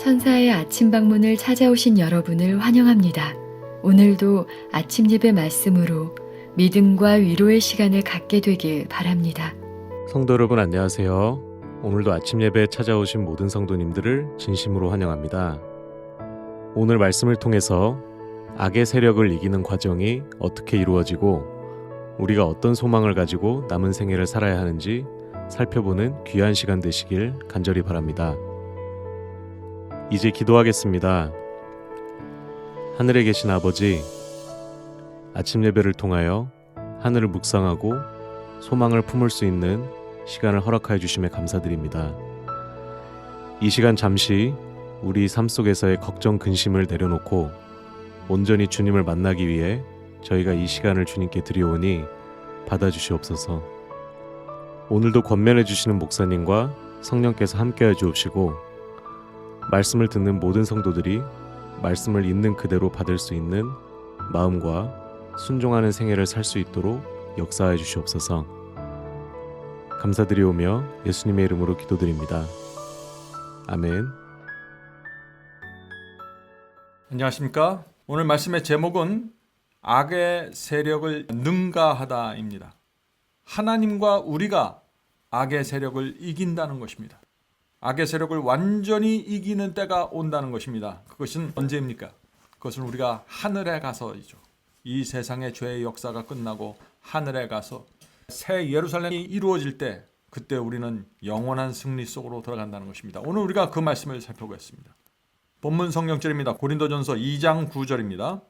천사의 아침 방문을 찾아오신 여러분을 환영합니다. 오늘도 아침 예배 말씀으로 믿음과 위로의 시간을 갖게 되길 바랍니다. 성도 여러분 안녕하세요. 오늘도 아침 예배에 찾아오신 모든 성도님들을 진심으로 환영합니다. 오늘 말씀을 통해서 악의 세력을 이기는 과정이 어떻게 이루어지고 우리가 어떤 소망을 가지고 남은 생애를 살아야 하는지 살펴보는 귀한 시간 되시길 간절히 바랍니다. 이제 기도하겠습니다. 하늘에 계신 아버지, 아침 예배를 통하여 하늘을 묵상하고 소망을 품을 수 있는 시간을 허락하여 주심에 감사드립니다. 이 시간 잠시 우리 삶 속에서의 걱정, 근심을 내려놓고 온전히 주님을 만나기 위해 저희가 이 시간을 주님께 드리오니 받아주시옵소서. 오늘도 권면해 주시는 목사님과 성령께서 함께해 주옵시고 말씀을 듣는 모든 성도들이 말씀을 있는 그대로 받을 수 있는 마음과 순종하는 생애를 살 수 있도록 역사해 주시옵소서. 감사드리오며 예수님의 이름으로 기도드립니다. 아멘. 안녕하십니까? 오늘 말씀의 제목은 악의 세력을 능가하다입니다. 하나님과 우리가 악의 세력을 이긴다는 것입니다. 악의 세력을 완전히 이기는 때가 온다는 것입니다. 그것은 언제입니까? 그것은 우리가 하늘에 가서이죠. 이 세상의 죄의 역사가 끝나고 하늘에 가서 새 예루살렘이 이루어질 때, 그때 우리는 영원한 승리 속으로 들어간다는 것입니다. 오늘 우리가 그 말씀을 살펴보겠습니다. 본문 성경절입니다. 고린도전서 2장 9절입니다.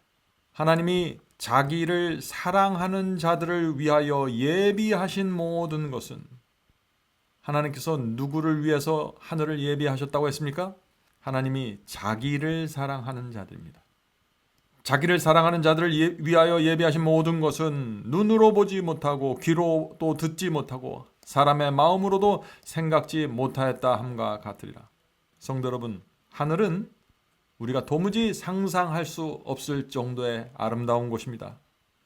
하나님이 자기를 사랑하는 자들을 위하여 예비하신 모든 것은, 하나님께서 누구를 위해서 하늘을 예비하셨다고 했습니까? 하나님이 자기를 사랑하는 자들입니다. 자기를 사랑하는 자들을 위하여 예비하신 모든 것은 눈으로 보지 못하고 귀로 또 듣지 못하고 사람의 마음으로도 생각지 못하였다 함과 같으리라. 성도 여러분, 하늘은 우리가 도무지 상상할 수 없을 정도의 아름다운 곳입니다.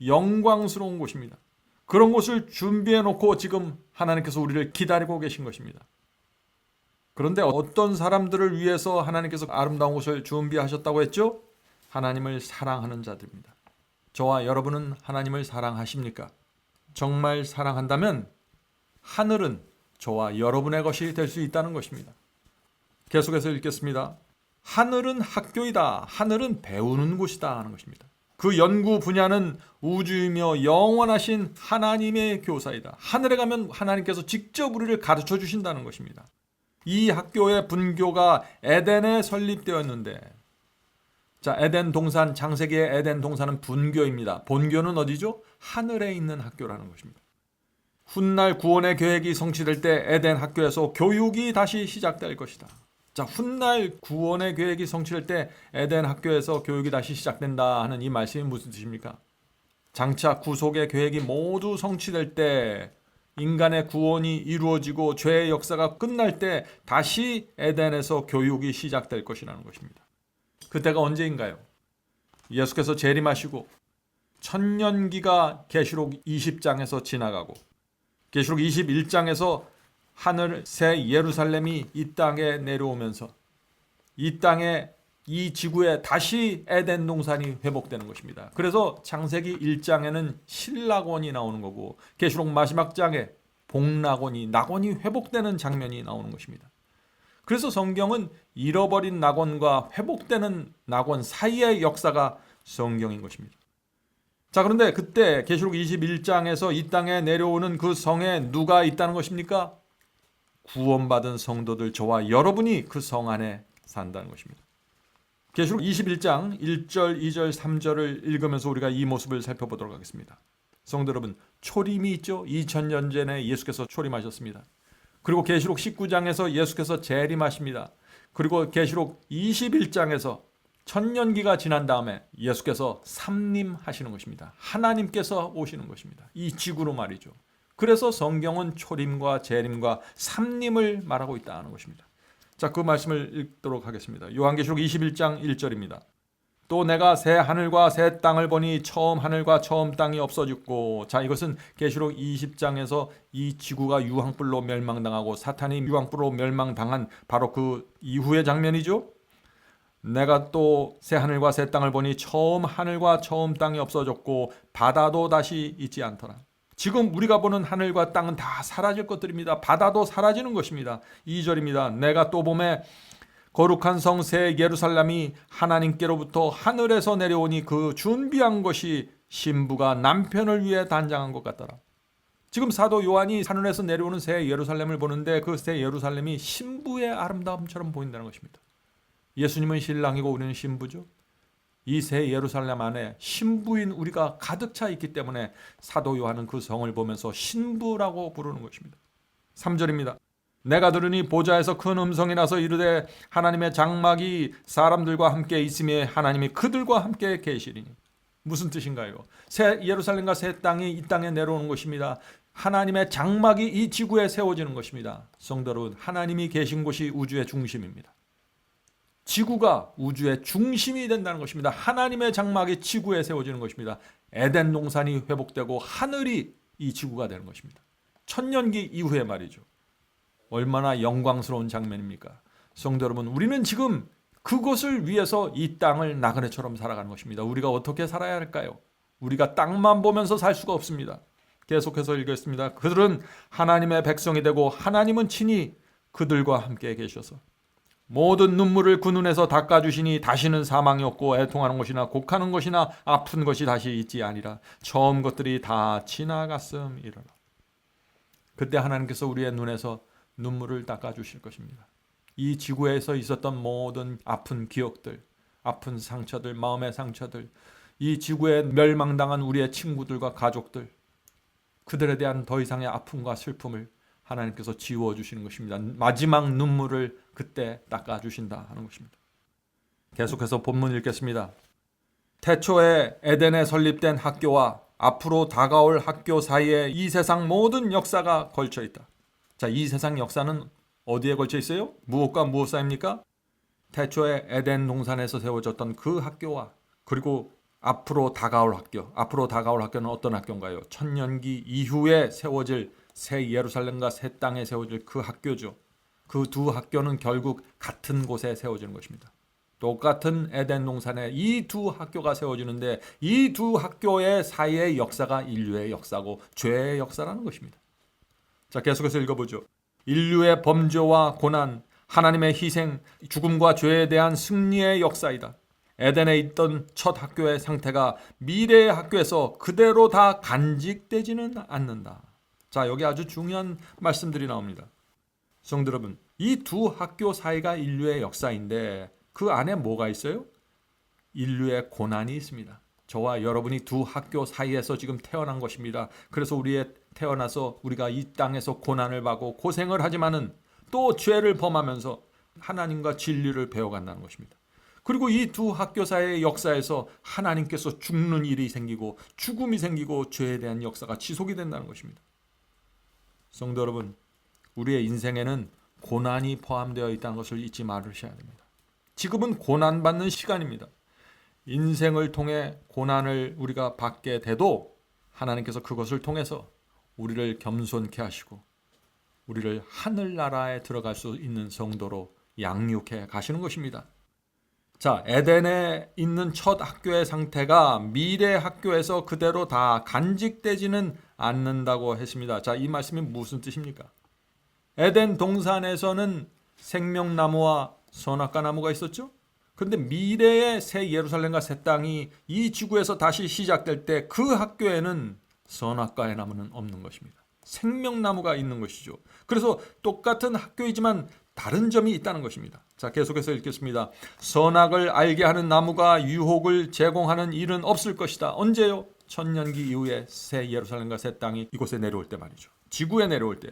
영광스러운 곳입니다. 그런 곳을 준비해 놓고 지금 하나님께서 우리를 기다리고 계신 것입니다. 그런데 어떤 사람들을 위해서 하나님께서 아름다운 곳을 준비하셨다고 했죠? 하나님을 사랑하는 자들입니다. 저와 여러분은 하나님을 사랑하십니까? 정말 사랑한다면 하늘은 저와 여러분의 것이 될 수 있다는 것입니다. 계속해서 읽겠습니다. 하늘은 학교이다. 하늘은 배우는 곳이다 하는 것입니다. 그 연구 분야는 우주이며 영원하신 하나님의 교사이다. 하늘에 가면 하나님께서 직접 우리를 가르쳐 주신다는 것입니다. 이 학교의 분교가 에덴에 설립되었는데, 자, 에덴 동산, 창세기의 에덴 동산은 분교입니다. 본교는 어디죠? 하늘에 있는 학교라는 것입니다. 훗날 구원의 계획이 성취될 때 에덴 학교에서 교육이 다시 시작될 것이다. 자, 훗날 구원의 계획이 성취될 때 에덴 학교에서 교육이 다시 시작된다 하는 이 말씀이 무슨 뜻입니까? 장차 구속의 계획이 모두 성취될 때, 인간의 구원이 이루어지고 죄의 역사가 끝날 때 다시 에덴에서 교육이 시작될 것이라는 것입니다. 그때가 언제인가요? 예수께서 재림하시고 천년기가 계시록 20장에서 지나가고 계시록 21장에서 하늘 새 예루살렘이 이 땅에 내려오면서 이 땅에, 이 지구에 다시 에덴 동산이 회복되는 것입니다. 그래서 창세기 1장에는 신낙원이 나오는 거고 계시록 마지막 장에 복낙원이, 낙원이 회복되는 장면이 나오는 것입니다. 그래서 성경은 잃어버린 낙원과 회복되는 낙원 사이의 역사가 성경인 것입니다. 자, 그런데 그때 계시록 21장에서 이 땅에 내려오는 그 성에 누가 있다는 것입니까? 구원받은 성도들, 저와 여러분이 그 성 안에 산다는 것입니다. 계시록 21장 1절, 2절, 3절을 읽으면서 우리가 이 모습을 살펴보도록 하겠습니다. 성도 여러분, 초림이 있죠? 2000년 전에 예수께서 초림하셨습니다. 그리고 계시록 19장에서 예수께서 재림하십니다. 그리고 계시록 21장에서 천년기가 지난 다음에 예수께서 삼림하시는 것입니다. 하나님께서 오시는 것입니다. 이 지구로 말이죠. 그래서 성경은 초림과 재림과 삼림을 말하고 있다는 것입니다. 자, 그 말씀을 읽도록 하겠습니다. 요한계시록 21장 1절입니다. 또 내가 새 하늘과 새 땅을 보니 처음 하늘과 처음 땅이 없어졌고, 자, 이것은 계시록 20장에서 이 지구가 유황불로 멸망당하고 사탄이 유황불로 멸망당한 바로 그 이후의 장면이죠. 내가 또 새 하늘과 새 땅을 보니 처음 하늘과 처음 땅이 없어졌고 바다도 다시 있지 않더라. 지금 우리가 보는 하늘과 땅은 다 사라질 것들입니다. 바다도 사라지는 것입니다. 2절입니다. 내가 또 보매 거룩한 성 새 예루살렘이 하나님께로부터 하늘에서 내려오니 그 준비한 것이 신부가 남편을 위해 단장한 것 같더라. 지금 사도 요한이 하늘에서 내려오는 새 예루살렘을 보는데 그 새 예루살렘이 신부의 아름다움처럼 보인다는 것입니다. 예수님은 신랑이고 우리는 신부죠. 이 새 예루살렘 안에 신부인 우리가 가득 차 있기 때문에 사도 요한은 그 성을 보면서 신부라고 부르는 것입니다. 3절입니다. 내가 들으니 보좌에서 큰 음성이 나서 이르되 하나님의 장막이 사람들과 함께 있으며 하나님이 그들과 함께 계시리니. 무슨 뜻인가요? 새 예루살렘과 새 땅이 이 땅에 내려오는 것입니다. 하나님의 장막이 이 지구에 세워지는 것입니다. 성도 여러분, 하나님이 계신 곳이 우주의 중심입니다. 지구가 우주의 중심이 된다는 것입니다. 하나님의 장막이 지구에 세워지는 것입니다. 에덴 동산이 회복되고 하늘이 이 지구가 되는 것입니다. 천년기 이후에 말이죠. 얼마나 영광스러운 장면입니까? 성도 여러분, 우리는 지금 그것을 위해서 이 땅을 나그네처럼 살아가는 것입니다. 우리가 어떻게 살아야 할까요? 우리가 땅만 보면서 살 수가 없습니다. 계속해서 읽겠습니다. 그들은 하나님의 백성이 되고 하나님은 친히 그들과 함께 계셔서 모든 눈물을 그 눈에서 닦아주시니 다시는 사망이 없고 애통하는 것이나 곡하는 것이나 아픈 것이 다시 있지 아니라 처음 것들이 다 지나갔음이라. 그때 하나님께서 우리의 눈에서 눈물을 닦아주실 것입니다. 이 지구에서 있었던 모든 아픈 기억들, 아픈 상처들, 마음의 상처들, 이 지구에 멸망당한 우리의 친구들과 가족들, 그들에 대한 더 이상의 아픔과 슬픔을 하나님께서 지워주시는 것입니다. 마지막 눈물을 그때 닦아주신다 하는 것입니다. 계속해서 본문 읽겠습니다. 태초에 에덴에 설립된 학교와 앞으로 다가올 학교 사이에 이 세상 모든 역사가 걸쳐 있다. 자, 이 세상 역사는 어디에 걸쳐 있어요? 무엇과 무엇 사이입니까? 태초에 에덴 동산에서 세워졌던 그 학교와 그리고 앞으로 다가올 학교. 앞으로 다가올 학교는 어떤 학교인가요? 천년기 이후에 세워질 새 예루살렘과 새 땅에 세워질 그 학교죠. 그 두 학교는 결국 같은 곳에 세워지는 것입니다. 똑같은 에덴 동산에 이 두 학교가 세워지는데 이 두 학교의 사이의 역사가 인류의 역사고 죄의 역사라는 것입니다. 자, 계속해서 읽어보죠. 인류의 범죄와 고난, 하나님의 희생, 죽음과 죄에 대한 승리의 역사이다. 에덴에 있던 첫 학교의 상태가 미래의 학교에서 그대로 다 간직되지는 않는다. 자, 여기 아주 중요한 말씀들이 나옵니다. 성도 여러분, 이 두 학교 사이가 인류의 역사인데 그 안에 뭐가 있어요? 인류의 고난이 있습니다. 저와 여러분이 두 학교 사이에서 지금 태어난 것입니다. 그래서 태어나서 우리가 이 땅에서 고난을 받고 고생을 하지만은 또 죄를 범하면서 하나님과 진리를 배워간다는 것입니다. 그리고 이 두 학교 사이의 역사에서 하나님께서 죽는 일이 생기고 죽음이 생기고 죄에 대한 역사가 지속이 된다는 것입니다. 성도 여러분, 우리의 인생에는 고난이 포함되어 있다는 것을 잊지 말으셔야 됩니다. 지금은 고난받는 시간입니다. 인생을 통해 고난을 우리가 받게 돼도 하나님께서 그것을 통해서 우리를 겸손케 하시고 우리를 하늘나라에 들어갈 수 있는 성도로 양육해 가시는 것입니다. 자, 에덴에 있는 첫 학교의 상태가 미래 학교에서 그대로 다 간직되지는 않는다고 했습니다. 자, 이 말씀이 무슨 뜻입니까? 에덴 동산에서는 생명나무와 선악과 나무가 있었죠? 그런데 미래의 새 예루살렘과 새 땅이 이 지구에서 다시 시작될 때 그 학교에는 선악과의 나무는 없는 것입니다. 생명나무가 있는 것이죠. 그래서 똑같은 학교이지만 다른 점이 있다는 것입니다. 자, 계속해서 읽겠습니다. 선악을 알게 하는 나무가 유혹을 제공하는 일은 없을 것이다. 언제요? 천년기 이후에 새 예루살렘과 새 땅이 이곳에 내려올 때 말이죠. 지구에 내려올 때.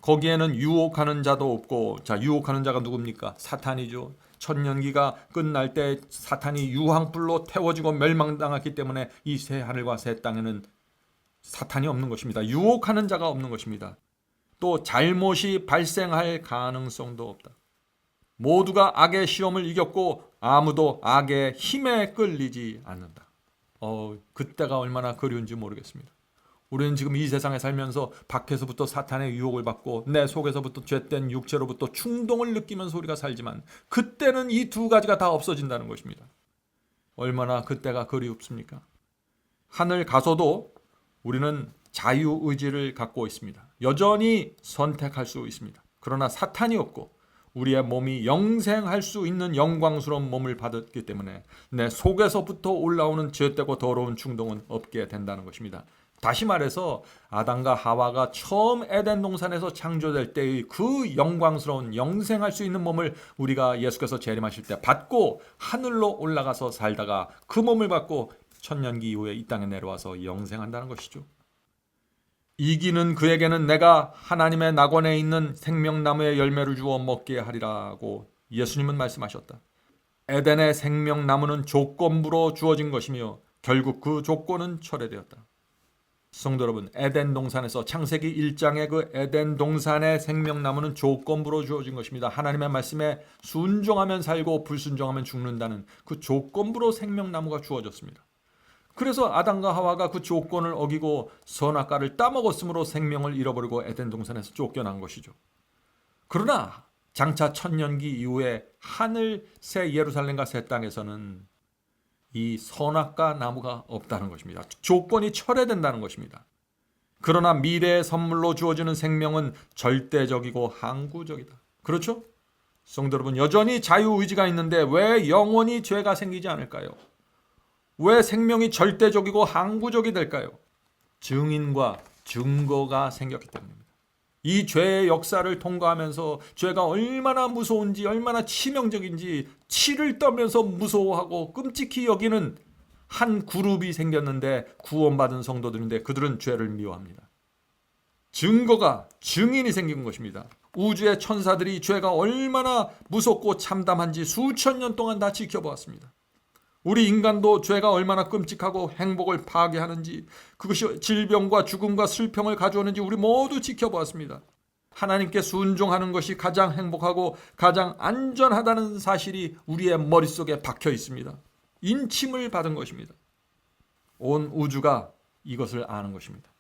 거기에는 유혹하는 자도 없고, 자, 유혹하는 자가 누굽니까? 사탄이죠. 천년기가 끝날 때 사탄이 유황불로 태워지고 멸망당했기 때문에 이 새 하늘과 새 땅에는 사탄이 없는 것입니다. 유혹하는 자가 없는 것입니다. 또 잘못이 발생할 가능성도 없다. 모두가 악의 시험을 이겼고 아무도 악의 힘에 끌리지 않는다. 그때가 얼마나 그리운지 모르겠습니다. 우리는 지금 이 세상에 살면서 밖에서부터 사탄의 유혹을 받고 내 속에서부터 죄된 육체로부터 충동을 느끼면서 우리가 살지만 그때는 이 두 가지가 다 없어진다는 것입니다. 얼마나 그때가 그리웁습니까? 하늘 가서도 우리는 자유의지를 갖고 있습니다. 여전히 선택할 수 있습니다. 그러나 사탄이 없고 우리의 몸이 영생할 수 있는 영광스러운 몸을 받았기 때문에 내 속에서부터 올라오는 죄되고 더러운 충동은 없게 된다는 것입니다. 다시 말해서 아담과 하와가 처음 에덴 동산에서 창조될 때의 그 영광스러운 영생할 수 있는 몸을 우리가 예수께서 재림하실 때 받고 하늘로 올라가서 살다가 그 몸을 받고 천년기 이후에 이 땅에 내려와서 영생한다는 것이죠. 이기는 그에게는 내가 하나님의 낙원에 있는 생명나무의 열매를 주어 먹게 하리라고 예수님은 말씀하셨다. 에덴의 생명나무는 조건부로 주어진 것이며 결국 그 조건은 철회되었다. 성도 여러분, 에덴 동산에서 창세기 1장의 그 에덴 동산의 생명나무는 조건부로 주어진 것입니다. 하나님의 말씀에 순종하면 살고 불순종하면 죽는다는 그 조건부로 생명나무가 주어졌습니다. 그래서 아담과 하와가 그 조건을 어기고 선악과를 따먹었으므로 생명을 잃어버리고 에덴 동산에서 쫓겨난 것이죠. 그러나 장차 천년기 이후에 하늘 새 예루살렘과 새 땅에서는 이 선악과 나무가 없다는 것입니다. 조건이 철회된다는 것입니다. 그러나 미래의 선물로 주어지는 생명은 절대적이고 항구적이다. 그렇죠? 성도 여러분, 여전히 자유의지가 있는데 왜 영원히 죄가 생기지 않을까요? 왜 생명이 절대적이고 항구적이 될까요? 증인과 증거가 생겼기 때문입니다. 이 죄의 역사를 통과하면서 죄가 얼마나 무서운지 얼마나 치명적인지 치를 떨면서 무서워하고 끔찍히 여기는 한 그룹이 생겼는데 구원받은 성도들인데 그들은 죄를 미워합니다. 증거가 증인이 생긴 것입니다. 우주의 천사들이 죄가 얼마나 무섭고 참담한지 수천 년 동안 다 지켜보았습니다. 우리 인간도 죄가 얼마나 끔찍하고 행복을 파괴하는지 그것이 질병과 죽음과 슬픔을 가져오는지 우리 모두 지켜보았습니다. 하나님께 순종하는 것이 가장 행복하고 가장 안전하다는 사실이 우리의 머릿속에 박혀 있습니다. 인침을 받은 것입니다. 온 우주가 이것을 아는 것입니다.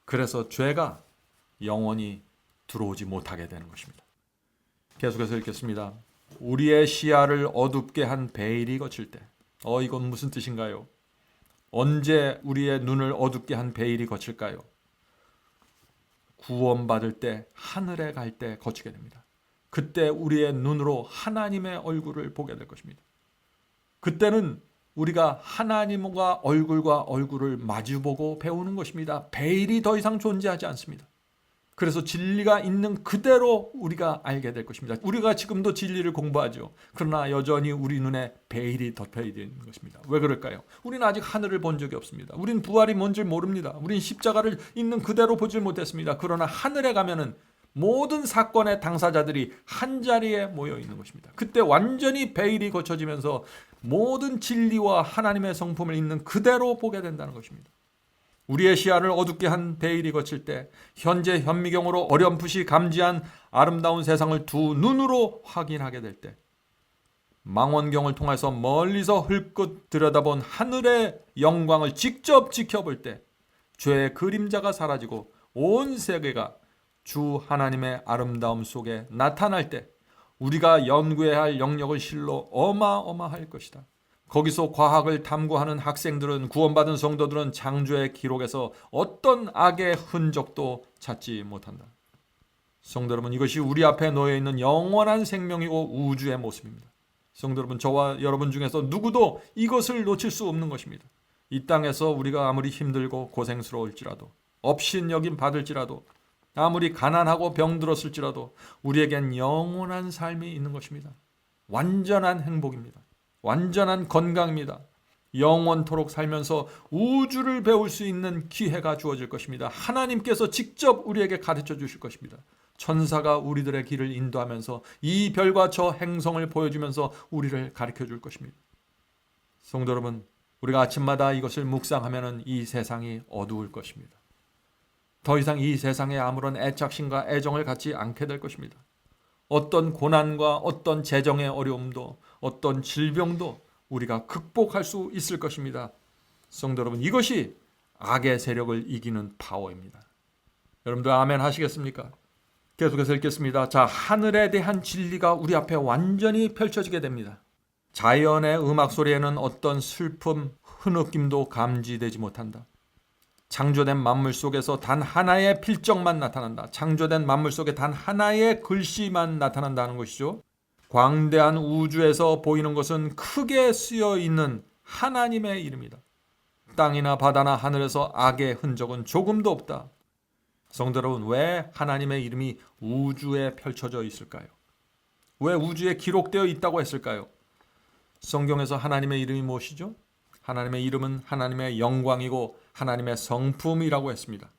그래서 죄가 영원히 들어오지 못하게 되는 것입니다. 계속해서 읽겠습니다. 우리의 시야를 어둡게 한 베일이 거칠 때 이건 무슨 뜻인가요? 언제 우리의 눈을 어둡게 한 베일이 거칠까요? 구원받을 때 하늘에 갈 때 거치게 됩니다. 그때 우리의 눈으로 하나님의 얼굴을 보게 될 것입니다. 그때는 우리가 하나님과 얼굴을 마주보고 배우는 것입니다. 베일이 더 이상 존재하지 않습니다. 그래서 진리가 있는 그대로 우리가 알게 될 것입니다. 우리가 지금도 진리를 공부하죠. 그러나 여전히 우리 눈에 베일이 덮여 있는 것입니다. 왜 그럴까요? 우리는 아직 하늘을 본 적이 없습니다. 우리는 부활이 뭔지 모릅니다. 우리는 십자가를 있는 그대로 보질 못했습니다. 그러나 하늘에 가면은 모든 사건의 당사자들이 한자리에 모여 있는 것입니다. 그때 완전히 베일이 거쳐지면서 모든 진리와 하나님의 성품을 있는 그대로 보게 된다는 것입니다. 우리의 시야를 어둡게 한 베일이 거칠 때 현재 현미경으로 어렴풋이 감지한 아름다운 세상을 두 눈으로 확인하게 될 때 망원경을 통해서 멀리서 흘끗 들여다본 하늘의 영광을 직접 지켜볼 때 죄의 그림자가 사라지고 온 세계가 주 하나님의 아름다움 속에 나타날 때 우리가 연구해야 할 영역은 실로 어마어마할 것이다. 거기서 과학을 탐구하는 학생들은 구원받은 성도들은 창조의 기록에서 어떤 악의 흔적도 찾지 못한다. 성도 여러분, 이것이 우리 앞에 놓여 있는 영원한 생명이고 우주의 모습입니다. 성도 여러분, 저와 여러분 중에서 누구도 이것을 놓칠 수 없는 것입니다. 이 땅에서 우리가 아무리 힘들고 고생스러울지라도 업신여김 받을지라도 아무리 가난하고 병들었을지라도 우리에겐 영원한 삶이 있는 것입니다. 완전한 행복입니다. 완전한 건강입니다. 영원토록 살면서 우주를 배울 수 있는 기회가 주어질 것입니다. 하나님께서 직접 우리에게 가르쳐 주실 것입니다. 천사가 우리들의 길을 인도하면서 이 별과 저 행성을 보여주면서 우리를 가르쳐 줄 것입니다. 성도 여러분, 우리가 아침마다 이것을 묵상하면 이 세상이 어두울 것입니다. 더 이상 이 세상에 아무런 애착심과 애정을 갖지 않게 될 것입니다. 어떤 고난과 어떤 재정의 어려움도 어떤 질병도 우리가 극복할 수 있을 것입니다. 성도 여러분, 이것이 악의 세력을 이기는 파워입니다. 여러분들 아멘 하시겠습니까? 계속해서 읽겠습니다. 자, 하늘에 대한 진리가 우리 앞에 완전히 펼쳐지게 됩니다. 자연의 음악 소리에는 어떤 슬픔, 흐느낌도 감지되지 못한다. 창조된 만물 속에서 단 하나의 필적만 나타난다. 창조된 만물 속에 단 하나의 글씨만 나타난다는 것이죠. 광대한 우주에서 보이는 것은 크게 쓰여 있는 하나님의 이름이다. 땅이나 바다나 하늘에서 악의 흔적은 조금도 없다. 성도 여러분, 왜 하나님의 이름이 우주에 펼쳐져 있을까요? 왜 우주에 기록되어 있다고 했을까요? 성경에서 하나님의 이름이 무엇이죠? 하나님의 이름은 하나님의 영광이고 하나님의 성품이라고 했습니다.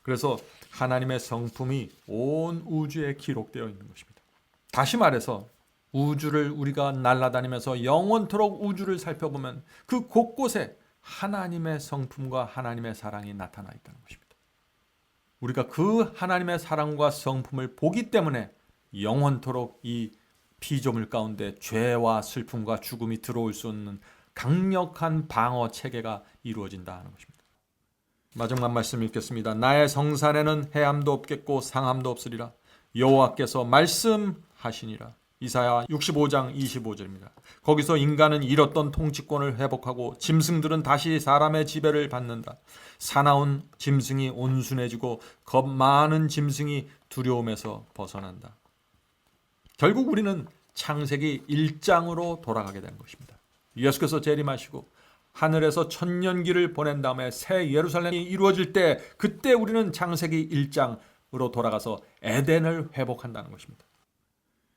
그래서 하나님의 성품이 온 우주에 기록되어 있는 것입니다. 다시 말해서 우주를 우리가 날아다니면서 영원토록 우주를 살펴보면 그 곳곳에 하나님의 성품과 하나님의 사랑이 나타나 있다는 것입니다. 우리가 그 하나님의 사랑과 성품을 보기 때문에 영원토록 이 피조물 가운데 죄와 슬픔과 죽음이 들어올 수 없는 강력한 방어 체계가 이루어진다는 것입니다. 마지막 말씀 읽겠습니다. 나의 성산에는 해함도 없겠고 상함도 없으리라. 여호와께서 말씀하시니라. 이사야 65장 25절입니다. 거기서 인간은 잃었던 통치권을 회복하고 짐승들은 다시 사람의 지배를 받는다. 사나운 짐승이 온순해지고 겁 많은 짐승이 두려움에서 벗어난다. 결국 우리는 창세기 1장으로 돌아가게 된 것입니다. 예수께서 재림하시고 하늘에서 천년기를 보낸 다음에 새 예루살렘이 이루어질 때 그때 우리는 창세기 1장으로 돌아가서 에덴을 회복한다는 것입니다.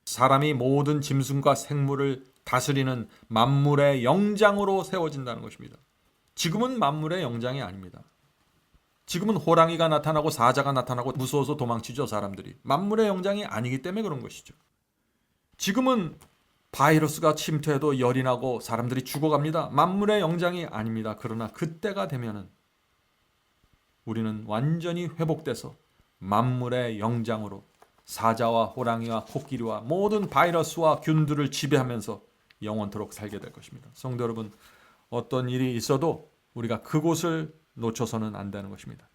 사람이 모든 짐승과 생물을 다스리는 만물의 영장으로 세워진다는 것입니다. 지금은 만물의 영장이 아닙니다. 지금은 호랑이가 나타나고 사자가 나타나고 무서워서 도망치죠, 사람들이. 만물의 영장이 아니기 때문에 그런 것이죠. 지금은 바이러스가 침투해도 열이 나고 사람들이 죽어갑니다. 만물의 영장이 아닙니다. 그러나 그때가 되면은 우리는 완전히 회복돼서 만물의 영장으로 사자와 호랑이와 코끼리와 모든 바이러스와 균들을 지배하면서 영원토록 살게 될 것입니다. 성도 여러분, 어떤 일이 있어도 우리가 그곳을 놓쳐서는 안 되는 것입니다.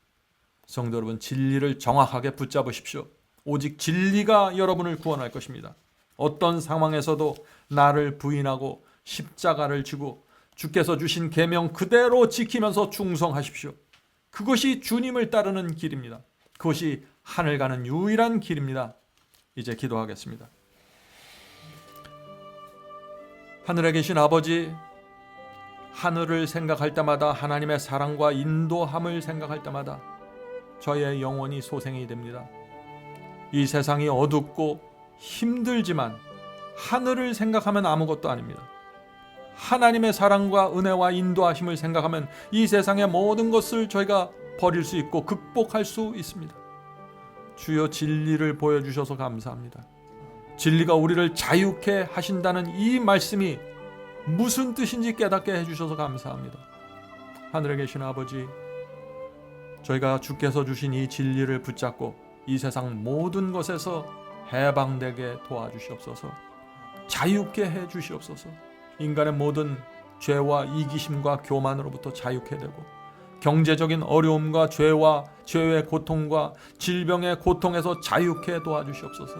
성도 여러분, 진리를 정확하게 붙잡으십시오. 오직 진리가 여러분을 구원할 것입니다. 어떤 상황에서도 나를 부인하고 십자가를 지고 주께서 주신 계명 그대로 지키면서 충성하십시오. 그것이 주님을 따르는 길입니다. 그것이 하늘 가는 유일한 길입니다. 이제 기도하겠습니다. 하늘에 계신 아버지, 하늘을 생각할 때마다 하나님의 사랑과 인도함을 생각할 때마다 저의 영혼이 소생이 됩니다. 이 세상이 어둡고 힘들지만 하늘을 생각하면 아무것도 아닙니다. 하나님의 사랑과 은혜와 인도하심을 생각하면 이 세상의 모든 것을 저희가 버릴 수 있고 극복할 수 있습니다. 주여, 진리를 보여주셔서 감사합니다. 진리가 우리를 자유케 하신다는 이 말씀이 무슨 뜻인지 깨닫게 해주셔서 감사합니다. 하늘에 계신 아버지, 저희가 주께서 주신 이 진리를 붙잡고 이 세상 모든 것에서 해방되게 도와주시옵소서. 자유케 해주시옵소서. 인간의 모든 죄와 이기심과 교만으로부터 자유케 되고 경제적인 어려움과 죄와 죄의 고통과 질병의 고통에서 자유케 도와주시옵소서.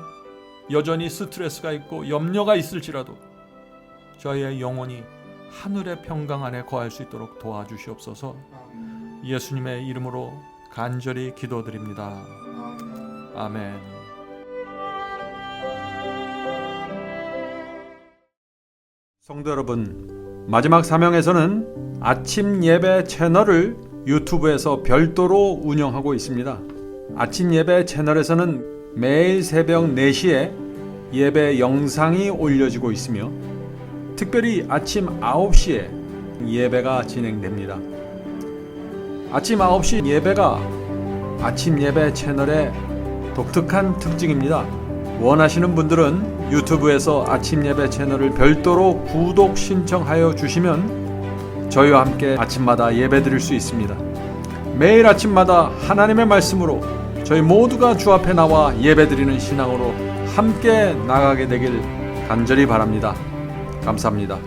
여전히 스트레스가 있고 염려가 있을지라도 저희의 영혼이 하늘의 평강 안에 거할 수 있도록 도와주시옵소서. 예수님의 이름으로 간절히 기도드립니다. 아멘. 성도 여러분, 마지막 사명에서는 아침 예배 채널을 유튜브에서 별도로 운영하고 있습니다. 아침 예배 채널에서는 매일 새벽 4시에 예배 영상이 올려지고 있으며 특별히 아침 9시에 예배가 진행됩니다. 아침 9시 예배가 아침 예배 채널의 독특한 특징입니다. 원하시는 분들은 유튜브에서 아침 예배 채널을 별도로 구독 신청하여 주시면 저희와 함께 아침마다 예배 드릴 수 있습니다. 매일 아침마다 하나님의 말씀으로 저희 모두가 주 앞에 나와 예배 드리는 신앙으로 함께 나가게 되길 간절히 바랍니다. 감사합니다.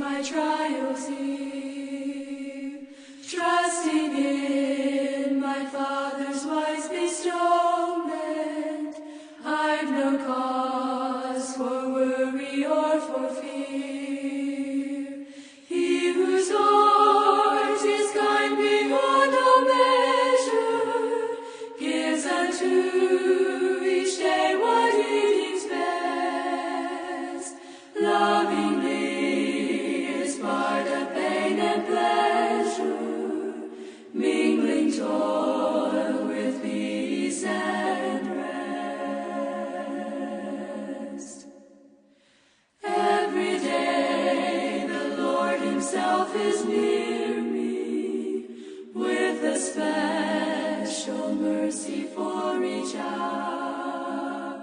my trials here, trusting in my Father's wise bestowment. I've no cause for worry or for fear. He whose heart is kind beyond all measure gives unto each day what he deems best. Lovingly is part of pain and pleasure, mingling toil with peace and rest. Every day the Lord himself is near me, with a special mercy for each hour.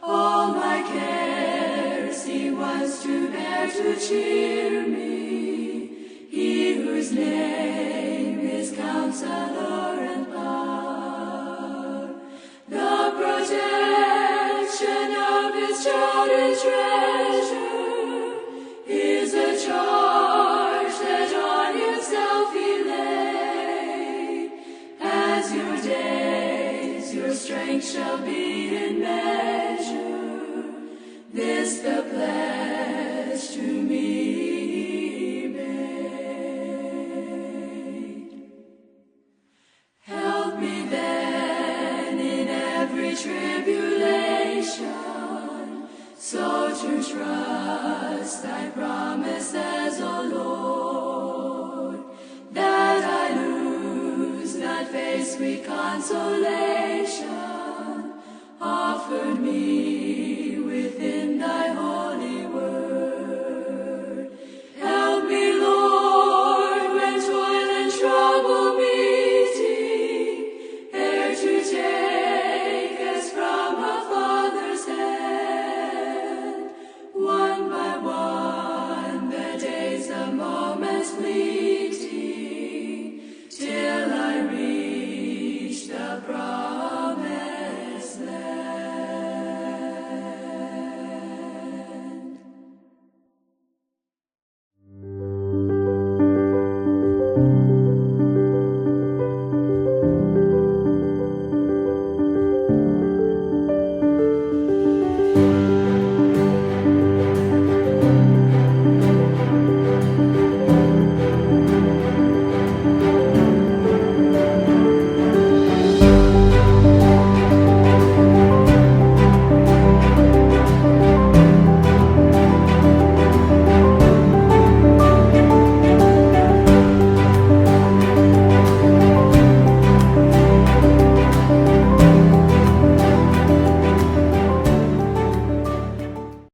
All my cares he wants to bear to cheer me, he whose name is Counselor and Power. The protection of his child and treasure is a charge that on himself he laid. As your days, your strength shall be in measure. This the pledge to me he made. Help me then in every tribulation, so to trust thy promises, O Lord, that I lose not face sweet consolation offered me